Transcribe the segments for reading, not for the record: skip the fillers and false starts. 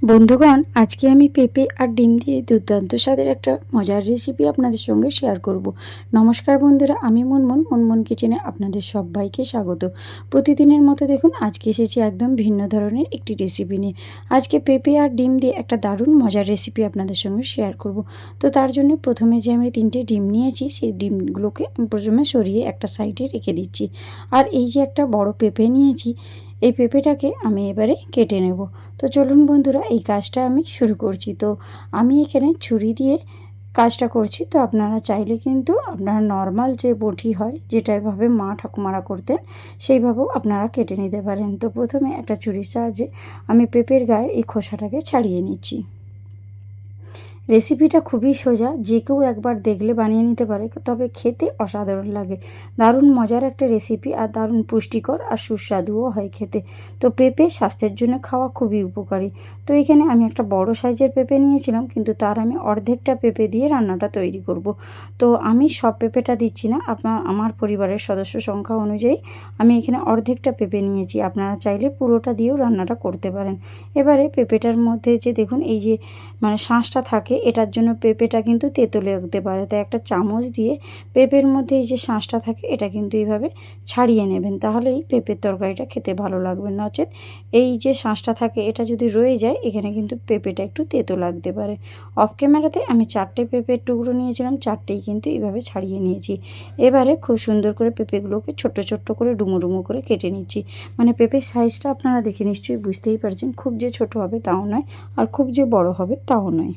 বন্ধুগণ, আজকে আমি পেঁপে আর ডিম দিয়ে দুর্দান্ত স্বাদের একটা মজার রেসিপি আপনাদের সঙ্গে শেয়ার করব। নমস্কার বন্ধুরা, আমি মুনমুন কিচেনে আপনাদের সবাইকে স্বাগত। প্রতিদিনের মতো দেখুন আজকে এসেছি একদম ভিন্ন ধরনের একটি রেসিপি নিয়ে। আজকে পেঁপে আর ডিম দিয়ে একটা দারুণ মজার রেসিপি আপনাদের সঙ্গে শেয়ার করব। তো তার জন্য প্রথমে যে আমি 3টে ডিম নিয়েছি, সেই ডিমগুলোকে প্রথমে সরিয়ে একটা সাইডে রেখে দিচ্ছি। আর এই যে একটা বড় পেঁপে নিয়েছি, এই পেঁপেটাকে আমি এবারে কেটে নেব। তো চলুন বন্ধুরা, এই কাজটা আমি শুরু করছি। তো আমি এখানে ছুরি দিয়ে কাজটা করছি। তো আপনারা চাইলে কিন্তু আপনারা নর্মাল যে বটি হয়, যেটা এভাবে মা ঠাকুমারা করতেন, সেইভাবেও আপনারা কেটে নিতে পারেন। তো প্রথমে একটা ছুরির সাহায্যে আমি পেঁপের গায়ের এই খোসাটাকে ছাড়িয়ে নিচ্ছি। রেসিপিটা খুবই সোজা, যে কেউ একবার দেখলে বানিয়ে নিতে পারে, তবে খেতে অসাধারণ লাগে। দারুণ মজার একটা রেসিপি, আর দারুণ পুষ্টিকর আর সুস্বাদুও হয় খেতে। তো পেঁপে স্বাস্থ্যের জন্য খাওয়া খুবই উপকারী। তো এখানে আমি একটা বড় সাইজের পেঁপে নিয়েছিলাম, কিন্তু তার আমি অর্ধেকটা পেঁপে দিয়ে রান্নাটা তৈরি করব। তো আমি সব পেঁপেটা দিচ্ছি না, আমার পরিবারের সদস্য সংখ্যা অনুযায়ী আমি এখানে অর্ধেকটা পেঁপে নিয়েছি। আপনারা চাইলে পুরোটা দিয়েও রান্নাটা করতে পারেন। এবারে পেঁপেটার মধ্যে যে দেখুন এই যে শাঁসটা থাকে, এটার জন্য পেঁপেটা কিন্তু তেতো লাগতে পারে। তাই একটা চামচ দিয়ে পেঁপের মধ্যে এই যে শাঁসটা থাকে, এটা কিন্তু এইভাবে ছাড়িয়ে নেবেন, তাহলেই পেঁপের তরকারিটা খেতে ভালো লাগবে। নচেত এই যে শাঁসটা থাকে, এটা যদি রয়ে যায়, এখানে কিন্তু পেঁপেটা একটু তেতো লাগতে পারে। অফ ক্যামেরাতে আমি 4টে পেঁপের টুকরো নিয়েছিলাম, 4টেই কিন্তু এইভাবে ছাড়িয়ে নিয়েছি। এবারে খুব সুন্দর করে পেঁপেগুলোকে ছোট্ট ছোট্ট করে ডুমো ডুমো করে কেটে নিচ্ছি। পেঁপের সাইজটা আপনারা দেখে নিশ্চয়ই বুঝতেই পারছেন, খুব যে ছোট হবে তাও নয়, আর খুব যে বড় হবে তাও নয়।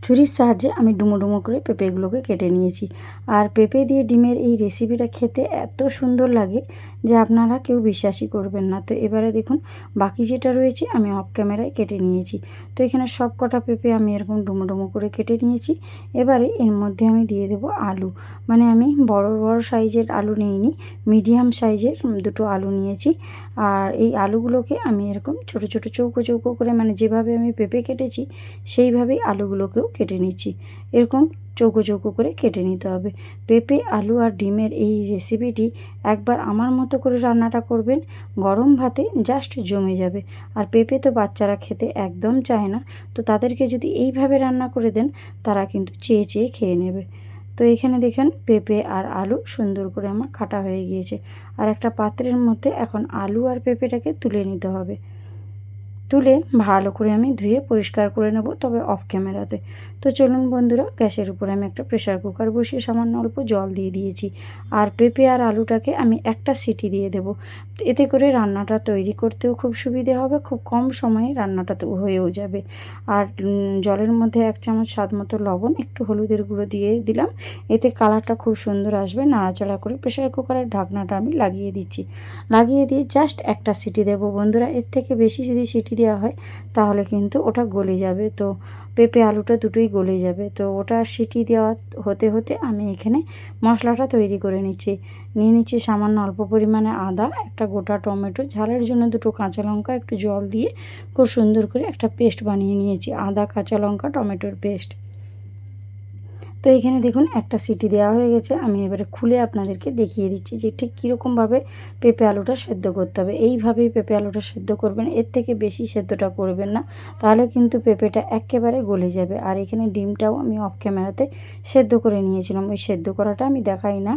ছুরির সাহায্যে আমি ডুমো ডুমো করে পেঁপেগুলোকে কেটে নিয়েছি। আর পেঁপে দিয়ে ডিমের এই রেসিপিটা খেতে এত সুন্দর লাগে যে আপনারা কেউ বিশ্বাসই করবেন না। তো এবারে দেখুন বাকি যেটা রয়েছে আমি অফ ক্যামেরায় কেটে নিয়েছি। তো এখানে সব কটা পেঁপে আমি এরকম ডুমো ডুমো করে কেটে নিয়েছি। এবারে এর মধ্যে আমি দিয়ে দেবো আলু। আমি বড় বড় সাইজের আলু নিইনি, মিডিয়াম সাইজের দুটো আলু নিয়েছি। আর এই আলুগুলোকে আমি এরকম ছোট ছোট চৌকো চৌকো করে, যেভাবে আমি পেঁপে কেটেছি সেইভাবেই আলুগুলোকেও কেটে নিচ্ছি। এরকম চৌকো চৌকো করে কেটে নিতে হবে। পেঁপে, আলু আর ডিমের এই রেসিপিটি একবার আমার মতো করে রান্নাটা করবেন, গরম ভাতে জাস্ট জমে যাবে। আর পেঁপে তো বাচ্চারা খেতে একদম চায় না, তো তাদেরকে যদি এইভাবে রান্না করে দেন, তারা কিন্তু চেয়ে চেয়ে খেয়ে নেবে। তো এখানে দেখেন পেঁপে আর আলু সুন্দর করে আমার কাটা হয়ে গিয়েছে। আর একটা পাত্রের মধ্যে এখন আলু আর পেঁপেটাকে তুলে নিতে হবে। তুলে ভালো করে আমি ধুয়ে পরিষ্কার করে নেব, তবে অফ ক্যামেরাতে। তো চলুন বন্ধুরা, গ্যাসের উপরে আমি একটা প্রেসার কুকার বসিয়ে সামান্য অল্প জল দিয়ে দিয়েছি। আর পেঁপে আর আলুটাকে আমি একটা সিটি দিয়ে দেব। এতে করে রান্নাটা তৈরি করতেও খুব সুবিধে হবে, খুব কম সময়ে রান্নাটা তো হয়েও যাবে। আর জলের মধ্যে 1 চামচ স্বাদ মতো লবণ, একটু হলুদের গুঁড়ো দিয়ে দিলাম, এতে কালারটা খুব সুন্দর আসবে। নাড়াচাড়া করে প্রেসার কুকারের ঢাকনাটা আমি লাগিয়ে দিচ্ছি। লাগিয়ে দিয়ে জাস্ট একটা সিটি দেব বন্ধুরা। এর থেকে বেশি যদি সিটি দেওয়া হয়, তাহলে কিন্তু ওটা গলে যাবে। তো পেঁপে আলুটা দুটোই গলে যাবে। তো ওটা সিটি দেওয়া হতে হতে আমি এখানে মশলাটা তৈরি করে নিচ্ছি। নিয়ে নিচ্ছি সামান্য অল্প পরিমাণে আদা, একটা গোটা টমেটো, ঝালের জন্য 2টো কাঁচা লঙ্কা, একটু জল দিয়ে খুব সুন্দর করে একটা পেস্ট বানিয়ে নিয়েছি, আদা, কাঁচা লঙ্কা, টমেটোর পেস্ট। তো এখানে দেখুন একটা সিটি দেওয়া হয়ে গেছে। আমি এবারে খুলে আপনাদেরকে দেখিয়ে দিচ্ছি যে ঠিক কীরকমভাবে পেঁপে আলুটা সেদ্ধ করতে হবে। এইভাবেই পেঁপে আলুটা সেদ্ধ করবেন, এর থেকে বেশি সেদ্ধটা করবেন না, তাহলে কিন্তু পেঁপেটা একেবারে গলে যাবে। আর এখানে ডিমটাও আমি অফ ক্যামেরাতে সেদ্ধ করে নিয়েছিলাম। ওই সেদ্ধ করাটা আমি দেখাই না,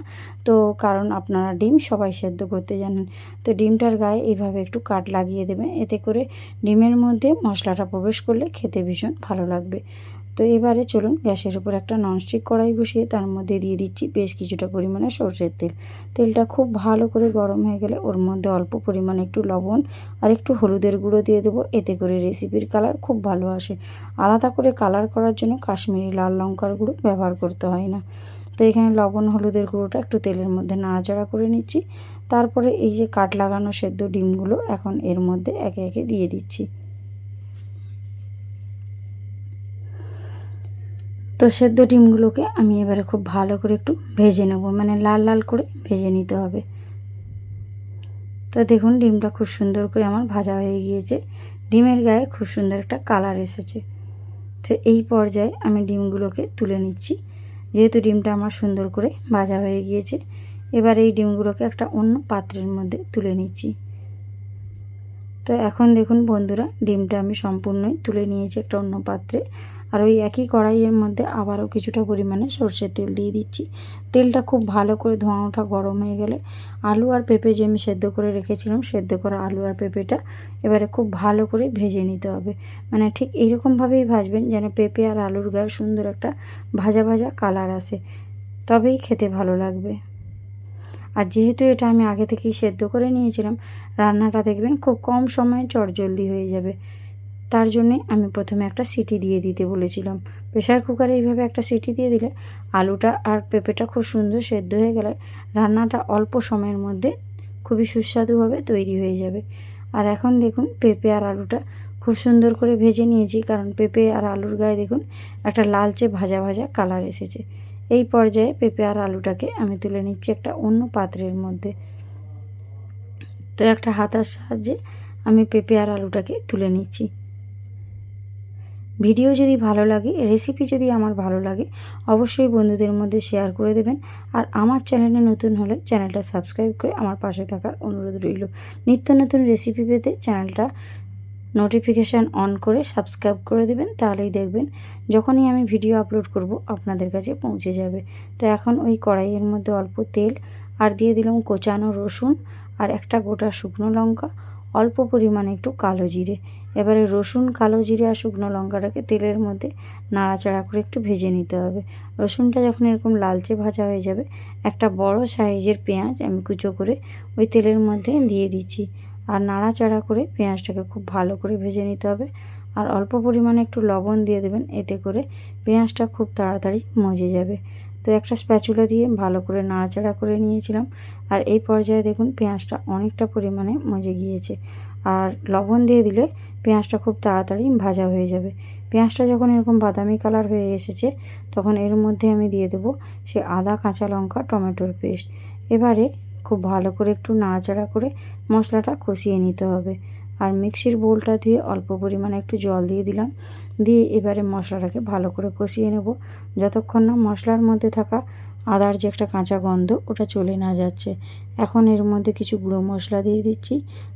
তো কারণ আপনারা ডিম সবাই সেদ্ধ করতে জানেন। তো ডিমটার গায়ে এইভাবে একটু কাট লাগিয়ে দেবেন, এতে করে ডিমের মধ্যে মশলাটা প্রবেশ করলে খেতে ভীষণ ভালো লাগবে। তো এবারে চলুন গ্যাসের উপর একটা ননস্টিক কড়াই বসিয়ে তার মধ্যে দিয়ে দিচ্ছি বেশ কিছুটা পরিমাণে সরষের তেল। তেলটা খুব ভালো করে গরম হয়ে গেলে ওর মধ্যে অল্প পরিমাণে একটু লবণ আর একটু হলুদের গুঁড়ো দিয়ে দেবো, এতে করে রেসিপির কালার খুব ভালো আসে। আলাদা করে কালার করার জন্য কাশ্মীরি লাল লঙ্কার গুঁড়ো ব্যবহার করতে হয় না। তো এখানে লবণ হলুদের গুঁড়োটা একটু তেলের মধ্যে নাড়াচাড়া করে নিচ্ছি। তারপরে এই যে কাট লাগানো সেদ্ধ ডিমগুলো এখন এর মধ্যে একে একে দিয়ে দিচ্ছি। তো সেদ্ধ ডিমগুলোকে আমি এবারে খুব ভালো করে একটু ভেজে নেব, লাল লাল করে ভেজে নিতে হবে। তো দেখুন ডিমটা খুব সুন্দর করে আমার ভাজা হয়ে গিয়েছে, ডিমের গায়ে খুব সুন্দর একটা কালার এসেছে। তো এই পর্যায়ে আমি ডিমগুলোকে তুলে নিচ্ছি, যেহেতু ডিমটা আমার সুন্দর করে ভাজা হয়ে গিয়েছে। এবার এই ডিমগুলোকে একটা অন্য পাত্রের মধ্যে তুলে নিচ্ছি। তো এখন দেখুন বন্ধুরা, ডিমটা আমি সম্পূর্ণই তুলে নিয়েছি একটা অন্য পাত্রে। আর ওই একই কড়াইয়ের মধ্যে আবারও কিছুটা পরিমাণে সর্ষের তেল দিয়ে দিচ্ছি। তেলটা খুব ভালো করে ধোঁয়াটা গরম হয়ে গেলে আলু আর পেঁপে যে আমি সেদ্ধ করে রেখেছিলাম, সেদ্ধ করা আলু আর পেঁপেটা এবারে খুব ভালো করে ভেজে নিতে হবে। মানে ঠিক এইরকমভাবেই ভাজবেন যেন পেঁপে আর আলুর গায়ে সুন্দর একটা ভাজা ভাজা কালার আসে, তবেই খেতে ভালো লাগবে। আর যেহেতু এটা আমি আগে থেকেই সেদ্ধ করে নিয়েছিলাম, রান্নাটা দেখবেন খুব কম সময়ে চটজলদি হয়ে যাবে। তার জন্যে আমি প্রথমে একটা সিটি দিয়ে দিতে বলেছিলাম। প্রেশার কুকারে এইভাবে একটা সিটি দিয়ে দিলে আলুটা আর পেঁপেটা খুব সুন্দর সেদ্ধ হয়ে গেলে রান্নাটা অল্প সময়ের মধ্যে খুবই সুস্বাদুভাবে তৈরি হয়ে যাবে। আর এখন দেখুন পেঁপে আর আলুটা খুব সুন্দর করে ভেজে নিয়েছি, কারণ পেঁপে আর আলুর গায়ে দেখুন একটা লালচে ভাজা ভাজা কালার এসেছে। এই পর্যায়ে পেঁপে আর আলুটাকে আমি তুলে নিচ্ছি একটা অন্য পাত্রের মধ্যে। তো একটা হাতার সাহায্যে আমি পেঁপে আর আলুটাকে তুলে নিচ্ছি। ভিডিও যদি ভালো লাগে, রেসিপি যদি আমার ভালো লাগে, অবশ্যই বন্ধুদের মধ্যে শেয়ার করে দেবেন। আর আমার চ্যানেলে নতুন হলে চ্যানেলটা সাবস্ক্রাইব করে আমার পাশে থাকার অনুরোধ রইল। নিত্য নতুন রেসিপি পেতে চ্যানেলটা নোটিফিকেশান অন করে সাবস্ক্রাইব করে দেবেন, তাহলেই দেখবেন যখনই আমি ভিডিও আপলোড করব আপনাদের কাছে পৌঁছে যাবে। তো এখন ওই কড়াইয়ের মধ্যে অল্প তেল আর দিয়ে দিলাম কোচানো রসুন আর একটা গোটা শুকনো লঙ্কা, অল্প পরিমাণে একটু কালো জিরে। এবারে রসুন, কালো জিরে আর শুকনো লঙ্কাটাকে তেলের মধ্যে নাড়াচাড়া করে একটু ভেজে নিতে হবে। রসুনটা যখন এরকম লালচে ভাজা হয়ে যাবে, একটা বড় সাইজের পেঁয়াজ আমি কুচো করে ওই তেলের মধ্যে দিয়ে দিচ্ছি। আর নাড়াচাড়া করে পেঁয়াজটাকে খুব ভালো করে ভেজে নিতে হবে। আর অল্প পরিমাণে একটু লবণ দিয়ে দেবেন, এতে করে পেঁয়াজটা খুব তাড়াতাড়ি মজে যাবে। তো একটা স্প্যাচুলা দিয়ে ভালো করে নাড়াচাড়া করে নিয়েছিলাম। আর এই পর্যায়ে দেখুন পেঁয়াজটা অনেকটা পরিমাণে মজে গিয়েছে। আর লবণ দিয়ে দিলে পেঁয়াজটা খুব তাড়াতাড়ি ভাজা হয়ে যাবে। পেঁয়াজটা যখন এরকম বাদামি কালার হয়ে এসেছে, তখন এর মধ্যে আমি দিয়ে দেবো সে আদা, কাঁচা লঙ্কা, টমেটোর পেস্ট। এবারে খুব ভালো করে একটু নাড়াচাড়া করে মশলাটা কষিয়ে নিতে হবে। আর মিক্সির বোলটা দিয়ে অল্প পরিমাণে একটু জল দিয়ে দিলাম, দিয়ে এবারে মশলাটাকে ভালো করে কষিয়ে নেব, যতক্ষণ না মশলার মধ্যে থাকা আদার যে একটা কাঁচা গন্ধ ওটা চলে না যাচ্ছে। এখন এর মধ্যে কিছু গুঁড়ো মশলা দিয়ে দিচ্ছি।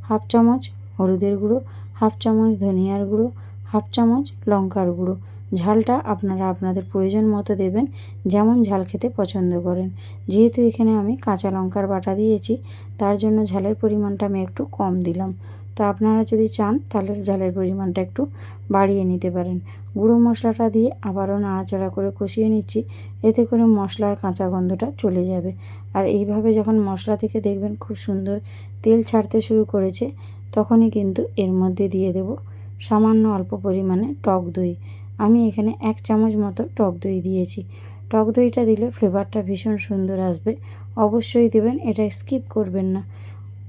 হাফ চামচ হলুদের গুঁড়ো, হাফ চামচ ধনিয়ার গুঁড়ো, হাফ চামচ লঙ্কার গুঁড়ো। ঝালটা আপনারা আপনাদের প্রয়োজন মতো দেবেন, যেমন ঝাল খেতে পছন্দ করেন। যেহেতু এখানে আমি কাঁচা লঙ্কার বাটা দিয়েছি, তার জন্য ঝালের পরিমাণটা আমি একটু কম দিলাম। তা আপনারা যদি চান তাহলে ঝালের পরিমাণটা একটু বাড়িয়ে নিতে পারেন। গুঁড়ো মশলাটা দিয়ে আবারও নাড়াচাড়া করে কষিয়ে নিচ্ছি, এতে করে মশলার কাঁচা গন্ধটা চলে যাবে। আর এইভাবে যখন মশলা থেকে দেখবেন খুব সুন্দর তেল ছাড়তে শুরু করেছে, তখনই কিন্তু এর মধ্যে দিয়ে দেব সামান্য অল্প পরিমাণে টক দই। আমি এখানে 1 চামচ মতো টক দই দিয়েছি। টক দইটা দিলে ফ্লেভারটা ভীষণ সুন্দর আসবে, অবশ্যই দেবেন, এটা স্কিপ করবেন না।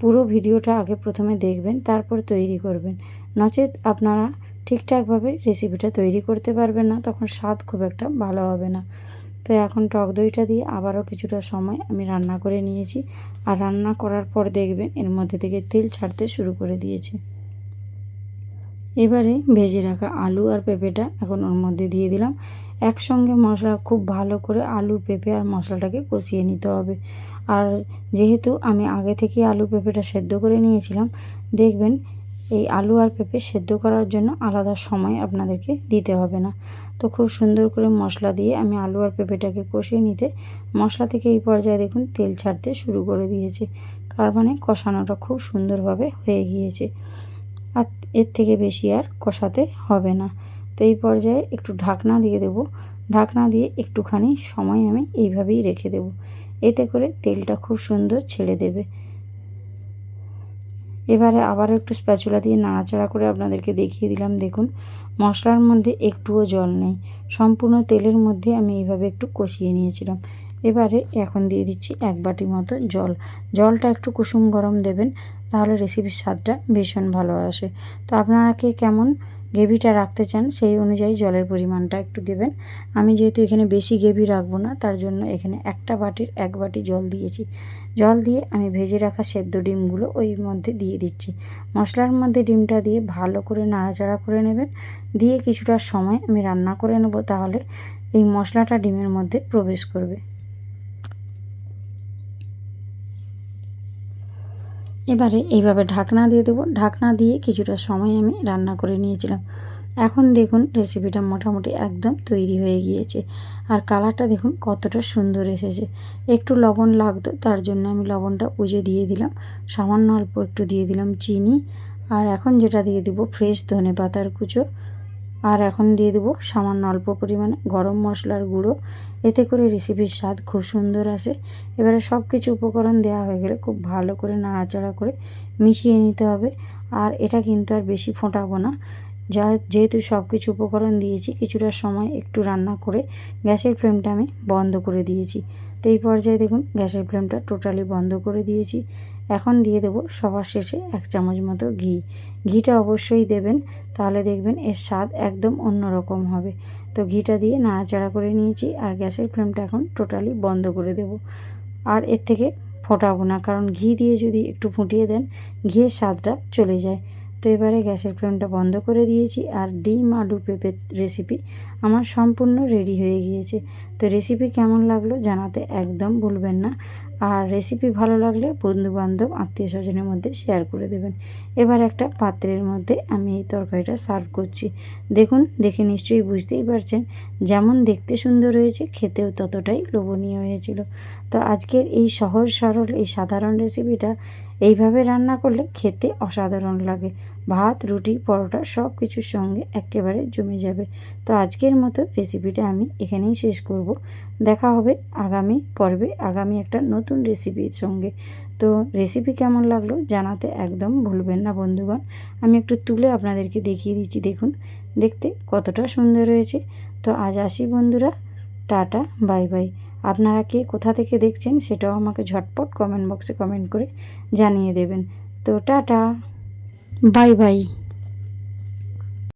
পুরো ভিডিওটা আগে প্রথমে দেখবেন, তারপর তৈরি করবেন, নচেত আপনারা ঠিকঠাকভাবে রেসিপিটা তৈরি করতে পারবেন না, তখন স্বাদ খুব একটা ভালো হবে না। তো এখন টক দইটা দিয়ে আবারও কিছুটা সময় আমি রান্না করে নিয়েছি। আর রান্না করার পর দেখবেন এর মধ্যে থেকে তেল ছাড়তে শুরু করে দিয়েছে। এবারে ভেজে রাখা আলু আর পেঁপেটা এখন ওর মধ্যে দিয়ে দিলাম। একসঙ্গে মশলা খুব ভালো করে আলু, পেঁপে আর মশলাটাকে কষিয়ে নিতে হবে। আর যেহেতু আমি আগে থেকেই আলু পেঁপেটা সেদ্ধ করে নিয়েছিলাম, দেখবেন এই আলু আর পেঁপে সেদ্ধ করার জন্য আলাদা সময় আপনাদেরকে দিতে হবে না। তো খুব সুন্দর করে মশলা দিয়ে আমি আলু আর পেঁপেটাকে কষিয়ে নিতে, মশলা থেকে এই পর্যায়ে দেখুন তেল ছাড়তে শুরু করে দিয়েছে। তার মানে কষানোটা খুব সুন্দরভাবে হয়ে গিয়েছে। আর এর থেকে বেশি আর কষাতে হবে না। তো এই পর্যায়ে একটু ঢাকনা দিয়ে দেব। ঢাকনা দিয়ে একটুখানি সময় আমি এইভাবেই রেখে দেব, এতে করে তেলটা খুব সুন্দর ছেড়ে দেবে। এবারে আবারও একটু স্প্যাচুলা দিয়ে নাড়াচাড়া করে আপনাদেরকে দেখিয়ে দিলাম, দেখুন মশলার মধ্যে একটুও জল নেই, সম্পূর্ণ তেলের মধ্যে আমি এইভাবে একটু কষিয়ে নিয়েছিলাম। এবারে এখন দিয়ে দিচ্ছি 1 বাটি মতো জল। জলটা একটু কুসুম গরম দেবেন, তাহলে রেসিপির স্বাদটা ভীষণ ভালো আসে। তো আপনারা কে কেমন গ্রেভিটা রাখতে চান সেই অনুযায়ী জলের পরিমাণটা একটু দেবেন। আমি যেহেতু এখানে বেশি গ্রেভি রাখবো না, তার জন্য এখানে একটা বাটির 1 বাটি জল দিয়েছি। জল দিয়ে আমি ভেজে রাখা সেদ্ধ ডিমগুলো ওই মধ্যে দিয়ে দিচ্ছি। মশলার মধ্যে ডিমটা দিয়ে ভালো করে নাড়াচাড়া করে নেবেন, দিয়ে কিছুটা সময় আমি রান্না করে নেব, তাহলে এই মশলাটা ডিমের মধ্যে প্রবেশ করবে। এবারে এইভাবে ঢাকনা দিয়ে দেবো। ঢাকনা দিয়ে কিছুটা সময় আমি রান্না করে নিয়েছিলাম। এখন দেখুন রেসিপিটা মোটামুটি একদম তৈরি হয়ে গিয়েছে। আর কালারটা দেখুন কতটা সুন্দর এসেছে। একটু লবণ লাগতো, তার জন্য আমি লবণটা বুঝে দিয়ে দিলাম। সামান্য অল্প একটু দিয়ে দিলাম চিনি। আর এখন যেটা দিয়ে দেবো ফ্রেশ ধনেপাতার কুচো। আর এখন দিয়ে দেবো সামান্য অল্প পরিমাণে গরম মশলার গুঁড়ো। এতে করে রেসিপির স্বাদ খুব সুন্দর আসে। এবারে সব কিছু উপকরণ দেওয়া হয়ে গেলে খুব ভালো করে নাড়াচাড়া করে মিশিয়ে নিতে হবে। আর এটা কিন্তু আর বেশি ফোটাবো না। যেহেতু সব কিছু উপকরণ দিয়েছি, কিছুটা সময় একটু রান্না করে গ্যাসের ফ্লেমটা আমি বন্ধ করে দিয়েছি। তো এই পর্যায়ে দেখুন গ্যাসের ফ্লেমটা টোটালি বন্ধ করে দিয়েছি। এখন দিয়ে দেবো সবার শেষে 1 চামচ মতো ঘি। ঘিটা অবশ্যই দেবেন, তাহলে দেখবেন এর স্বাদ একদম অন্যরকম হবে। তো ঘিটা দিয়ে নাড়াচাড়া করে নিয়েছি আর গ্যাসের ফ্লেমটা এখন টোটালি বন্ধ করে দেব। আর এর থেকে ফোটাবো না, কারণ ঘি দিয়ে যদি একটু ফুটিয়ে দেন ঘিয়ের স্বাদটা চলে যায়। তো এবারে গ্যাসের ফ্লেমটা বন্ধ করে দিয়েছি আর ডিম আলু পেঁপের রেসিপি আমার সম্পূর্ণ রেডি হয়ে গিয়েছে। তো রেসিপি কেমন লাগলো জানাতে একদম ভুলবেন না। আর রেসিপি ভালো লাগলে বন্ধুবান্ধব আত্মীয় স্বজনের মধ্যে শেয়ার করে দেবেন। এবার একটা পাত্রের মধ্যে আমি এই তরকারিটা সার্ভ করছি। দেখুন, দেখে নিশ্চয়ই বুঝতেই পারছেন যেমন দেখতে সুন্দর হয়েছে খেতেও ততটাই লোভনীয় হয়েছিল। তো আজকের এই সহজ সরল এই সাধারণ রেসিপিটা এইভাবে রান্না করলে খেতে অসাধারণ লাগে। ভাত, রুটি, পরোটা সব কিছুর সঙ্গে একেবারে জমে যাবে। তো আজকের মতো রেসিপিটা আমি এখানেই শেষ করব। দেখা হবে আগামী পর্বে আগামী একটা নতুন রেসিপির সঙ্গে। তো রেসিপি কেমন লাগলো জানাতে একদম ভুলবেন না বন্ধুগণ। আমি একটু তুলে আপনাদেরকে দেখিয়ে দিচ্ছি, দেখুন দেখতে কতটা সুন্দর হয়েছে। তো আজ আসি বন্ধুরা, টাটা, বাই বাই। আপনারা কে কোথা থেকে দেখছেন সেটাও আমাকে ঝটপট কমেন্ট বক্সে কমেন্ট করে জানিয়ে দেবেন। তো টাটা, বাই বাই।